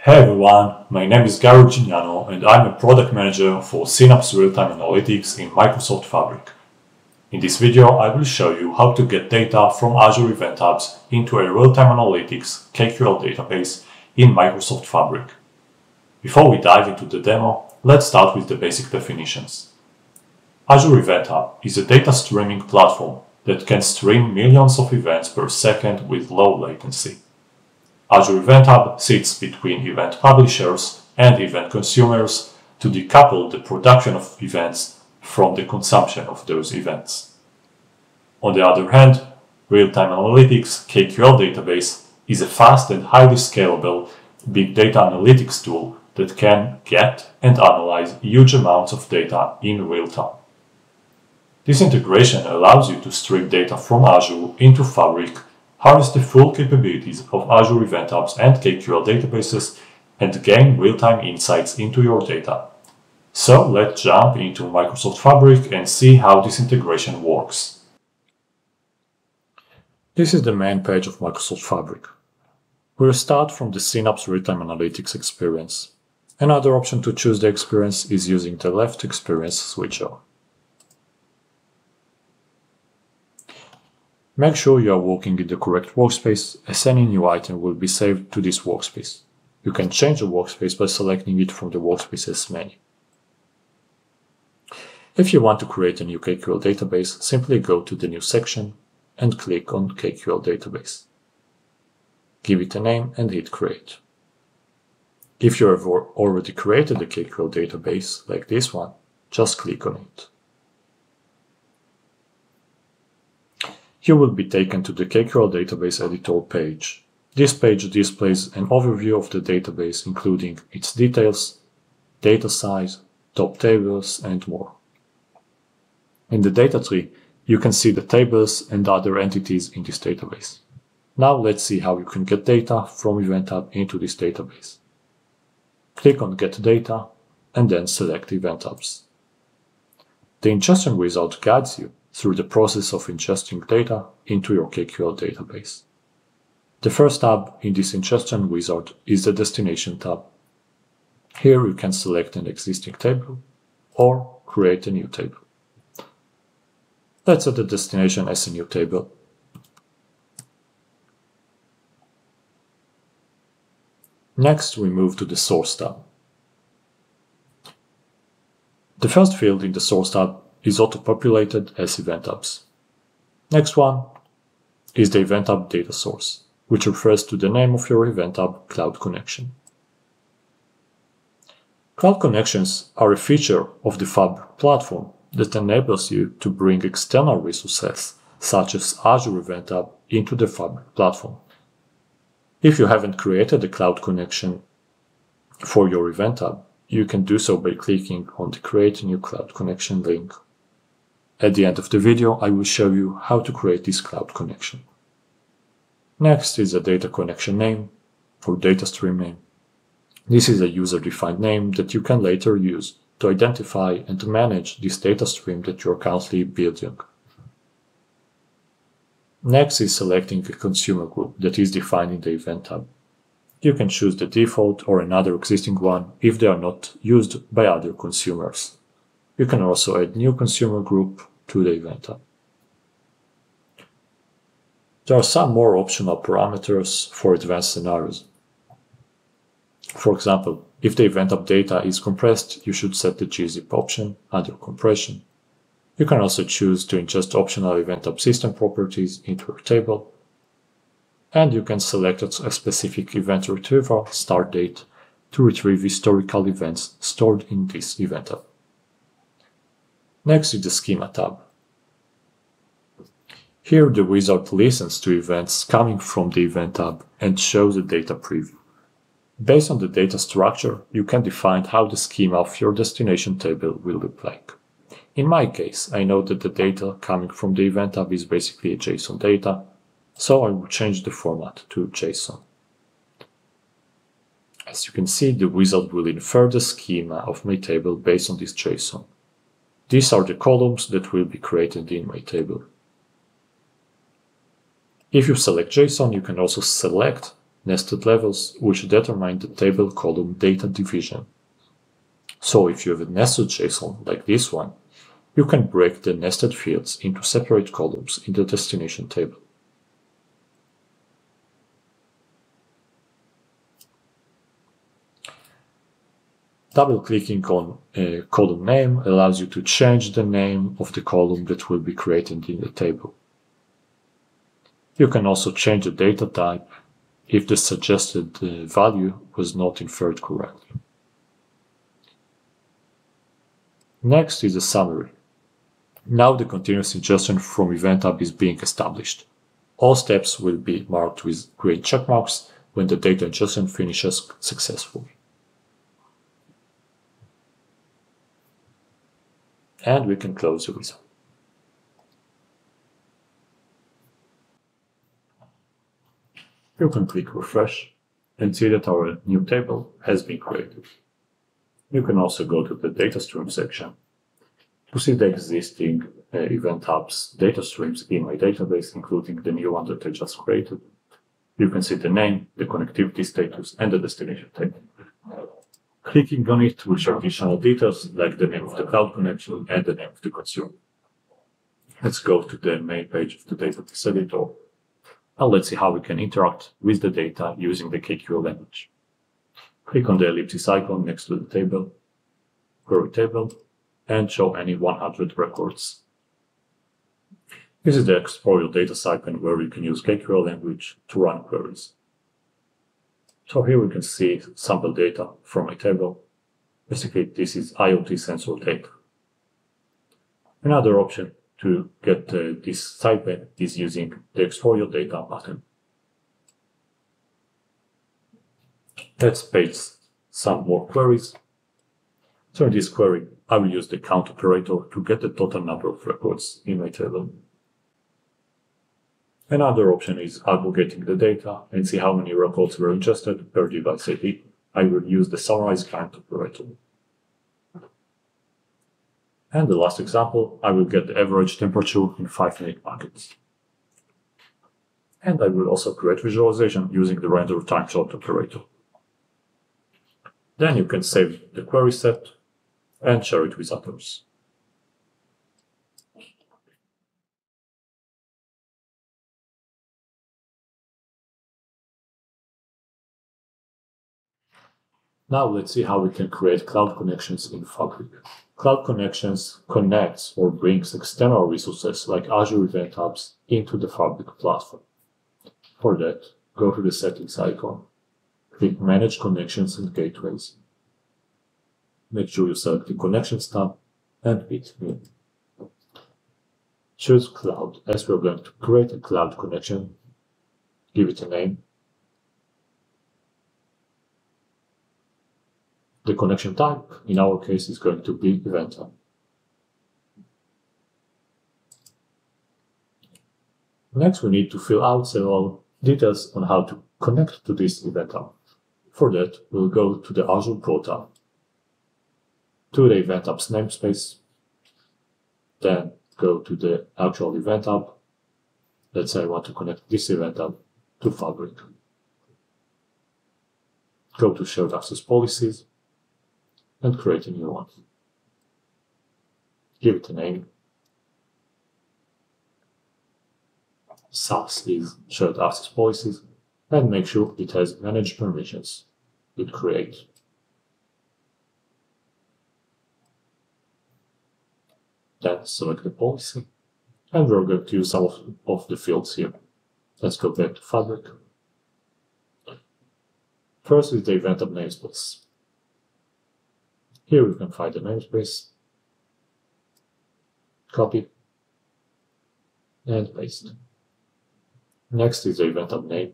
Hey everyone, my name is Reginiano and I'm a product manager for Synapse Real-Time Analytics in Microsoft Fabric. In this video, I will show you how to get data from Azure Event Hubs into a Real-Time Analytics KQL database in Microsoft Fabric. Before we dive into the demo, let's start with the basic definitions. Azure Event Hub is a data streaming platform that can stream millions of events per second with low latency. Azure Event Hub sits between event publishers and event consumers to decouple the production of events from the consumption of those events. On the other hand, Real-Time Analytics KQL database is a fast and highly scalable big data analytics tool that can get and analyze huge amounts of data in real time. This integration allows you to stream data from Azure into Fabric, harness the full capabilities of Azure Event Hubs and KQL databases, and gain real-time insights into your data. So let's jump into Microsoft Fabric and see how this integration works. This is the main page of Microsoft Fabric. We'll start from the Synapse Real-Time Analytics experience. Another option to choose the experience is using the left experience switcher. Make sure you are working in the correct workspace, as any new item will be saved to this workspace. You can change the workspace by selecting it from the Workspaces menu. If you want to create a new KQL database, simply go to the New section and click on KQL Database. Give it a name and hit Create. If you have already created a KQL database, like this one, just click on it. You will be taken to the KQL database editor page. This page displays an overview of the database, including its details, data size, top tables, and more. In the data tree, you can see the tables and other entities in this database. Now let's see how you can get data from Event Hub into this database. Click on Get Data and then select Event Hubs. The ingestion wizard guides you through the process of ingesting data into your KQL database. The first tab in this ingestion wizard is the Destination tab. Here you can select an existing table or create a new table. Let's set the destination as a new table. Next, we move to the Source tab. The first field in the Source tab is auto-populated as Event Hubs. Next one is the Event Hub data source, which refers to the name of your Event Hub cloud connection. Cloud connections are a feature of the Fabric platform that enables you to bring external resources, such as Azure Event Hub, into the Fabric platform. If you haven't created a cloud connection for your Event Hub, you can do so by clicking on the Create a New Cloud Connection link. At the end of the video, I will show you how to create this cloud connection. Next is a data connection name or data stream name. This is a user-defined name that you can later use to identify and to manage this data stream that you are currently building. Next is selecting a consumer group that is defined in the Event Hub. You can choose the default or another existing one if they are not used by other consumers. You can also add new consumer group to the Event Hub. There are some more optional parameters for advanced scenarios. For example, if the Event Hub data is compressed, you should set the gzip option under compression. You can also choose to ingest optional Event Hub system properties into your table. And you can select a specific event retrieval start date to retrieve historical events stored in this Event Hub. Next is the Schema tab. Here the wizard listens to events coming from the Event Hub and shows a data preview. Based on the data structure, you can define how the schema of your destination table will look like. In my case, I know that the data coming from the Event Hub is basically a JSON data, so I will change the format to JSON. As you can see, the wizard will infer the schema of my table based on this JSON. These are the columns that will be created in my table. If you select JSON, you can also select nested levels, which determine the table column data division. So if you have a nested JSON like this one, you can break the nested fields into separate columns in the destination table. Double-clicking on a column name allows you to change the name of the column that will be created in the table. You can also change the data type if the suggested value was not inferred correctly. Next is a summary. Now the continuous ingestion from Event Hub is being established. All steps will be marked with green checkmarks when the data ingestion finishes successfully. And we can close the result. You can click refresh and see that our new table has been created. You can also go to the data stream section to see the existing Event Hubs data streams in my database, including the new one that I just created. You can see the name, the connectivity status, and the destination table. Clicking on it will show additional details like the name of the cloud connection and the name of the consumer. Let's go to the main page of the database editor, and let's see how we can interact with the data using the KQL language. Click on the ellipsis icon next to the table, query table, and show any 100 records. This is the explore your data cycle where you can use KQL language to run queries. So here we can see sample data from a table. Basically, this is IoT sensor data. Another option to get this type is using the explore your data button. Let's paste some more queries. So in this query, I will use the count operator to get the total number of records in my table. Another option is aggregating the data and see how many records were ingested per device ID. I will use the summarize count operator. And the last example, I will get the average temperature in 5-minute buckets. And I will also create visualization using the render time shot operator. Then you can save the query set and share it with others. Now let's see how we can create cloud connections in Fabric. Cloud connections connects or brings external resources like Azure Event Hubs into the Fabric platform. For that, go to the settings icon, click Manage Connections and Gateways. Make sure you select the Connections tab and hit New. Choose Cloud as we're going to create a cloud connection. Give it a name. The connection type, in our case, is going to be Event Hub. Next, we need to fill out several details on how to connect to this Event Hub. For that, we'll go to the Azure Pro tab, to the Event Hubs namespace, then go to the actual Event Hub. Let's say I want to connect this Event Hub to Fabric. Go to Shared Access Policies, and create a new one. Give it a name. SAS is Shared Access Policies, and make sure it has Manage Permissions. Hit Create. Then select the policy, and we're going to use some of the fields here. Let's go back to Fabric. First is the Event Hub namespace. Here we can find the namespace, copy, and paste. Next is the Event Hub name.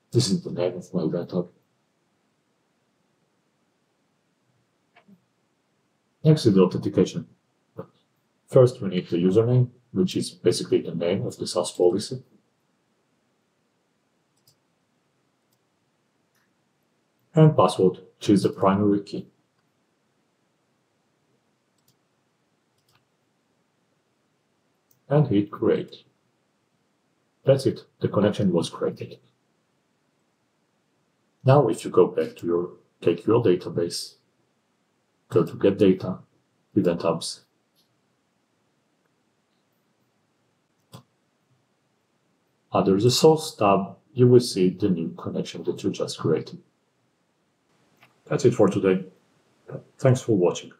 This is the name of my Event Hub. Next is the authentication. First, we need the username, which is basically the name of the SAS policy. And password, which is the primary key. And hit create. That's it, the connection was created. Now, if you go back to your KQL database, go to Get Data, Event Hubs. Under the Source tab, you will see the new connection that you just created. That's it for today. Thanks for watching.